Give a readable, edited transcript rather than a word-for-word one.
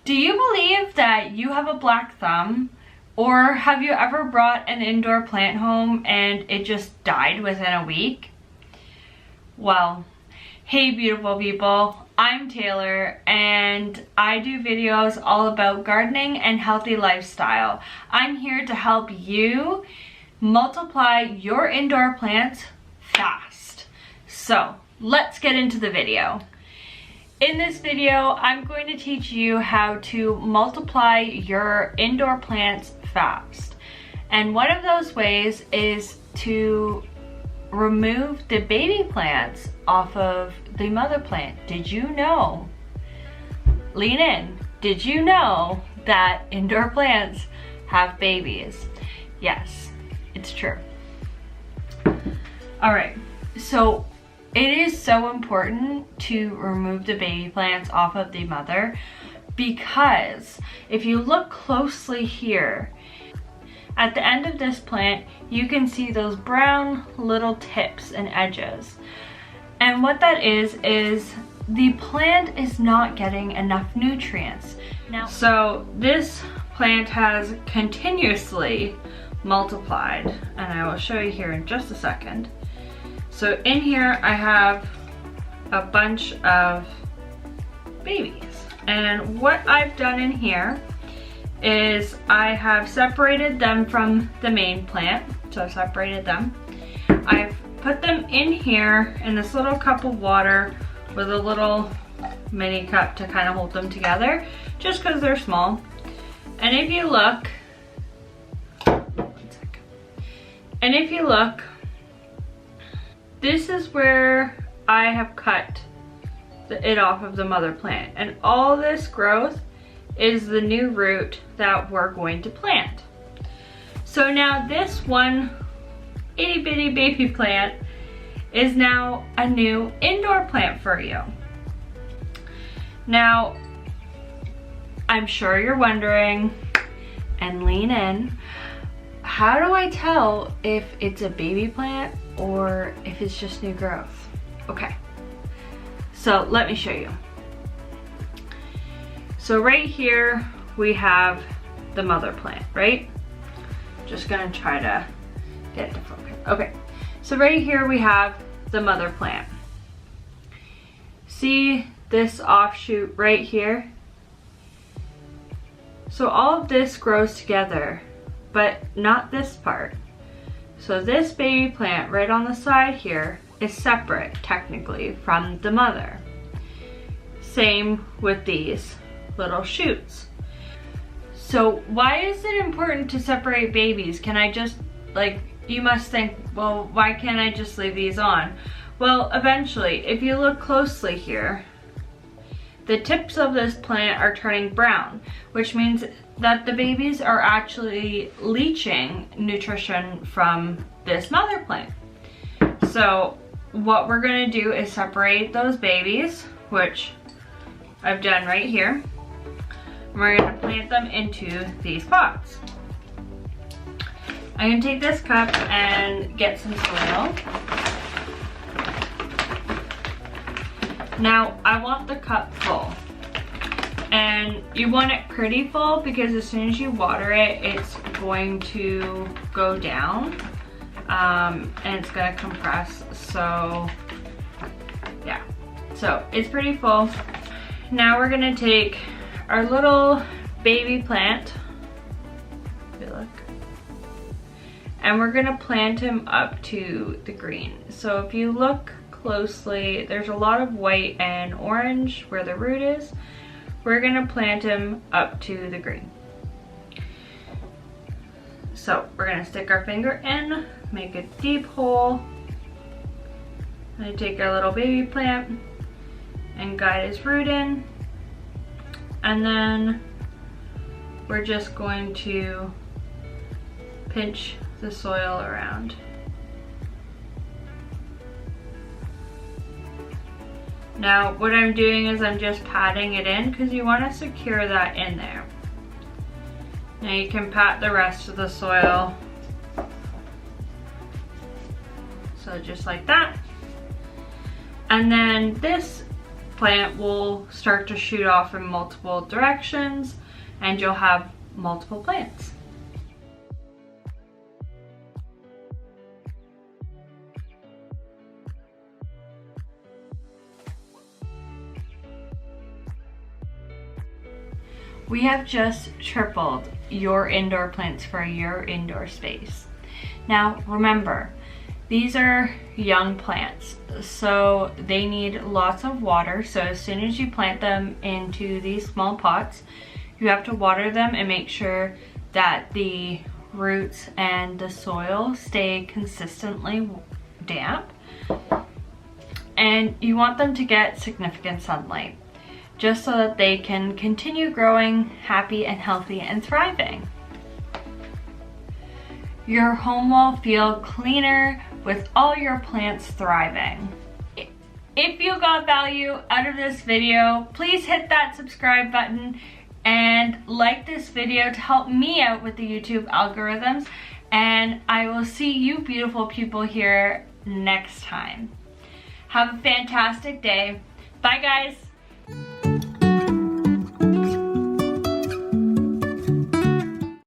Do you believe that you have a black thumb? Or have you ever brought an indoor plant home and it just died within a week? Well, hey beautiful people, I'm Taylor and I do videos all about gardening and healthy lifestyle. I'm here to help you multiply your indoor plants fast. So let's get into the video. In this video, I'm going to teach you how to multiply your indoor plants fast. And one of those ways is to remove the baby plants off of the mother plant. Did you know? Lean in. Did you know that indoor plants have babies? Yes, it's true. All right, so it is so important to remove the baby plants off of the mother because if you look closely here, at the end of this plant, you can see those brown little tips and edges. And what that is the plant is not getting enough nutrients. So this plant has continuously multiplied, and I will show you here in just a second. So in here I have a bunch of babies, and what I've done in here is I have separated them from the main plant. So I've separated them. I've put them in here in this little cup of water with a little mini cup to kind of hold them together, just because they're small. And if you look, this is where I have cut it off of the mother plant, and all this growth is the new root that we're going to plant. So now this one itty bitty baby plant is now a new indoor plant for you. Now, I'm sure you're wondering, and lean in, how do I tell if it's a baby plant or if it's just new growth? Okay, so let me show you. So right here we have the mother plant, right? Just gonna try to get it to focus. Okay, so right here we have the mother plant. See this offshoot right here? So all of this grows together, but not this part. So this baby plant right on the side here is separate technically from the mother. Same with these little shoots. So why is it important to separate babies? Can I just, like, you must think, well, why can't I just leave these on? Well, eventually, if you look closely here, the tips of this plant are turning brown, which means that the babies are actually leaching nutrition from this mother plant. So what we're gonna do is separate those babies, which I've done right here. We're gonna plant them into these pots. I'm gonna take this cup and get some soil. Now, I want the cup full. And you want it pretty full because as soon as you water it, it's going to go down and it's gonna compress. So yeah, so it's pretty full. Now we're gonna take our little baby plant, if you look, and we're gonna plant him up to the green. So if you look closely, there's a lot of white and orange where the root is. We're gonna plant him up to the green. So we're gonna stick our finger in, make a deep hole, and take our little baby plant and guide his root in. And then we're just going to pinch the soil around. Now what I'm doing is I'm just patting it in because you want to secure that in there. Now you can pat the rest of the soil. So just like that. And then this plant will start to shoot off in multiple directions and you'll have multiple plants. We have just tripled your indoor plants for your indoor space. Now remember, these are young plants, so they need lots of water. So as soon as you plant them into these small pots, you have to water them and make sure that the roots and the soil stay consistently damp. And you want them to get significant sunlight, just so that they can continue growing happy and healthy and thriving. Your home will feel cleaner with all your plants thriving. If you got value out of this video, please hit that subscribe button and like this video to help me out with the YouTube algorithms. And I will see you beautiful people here next time. Have a fantastic day. Bye guys.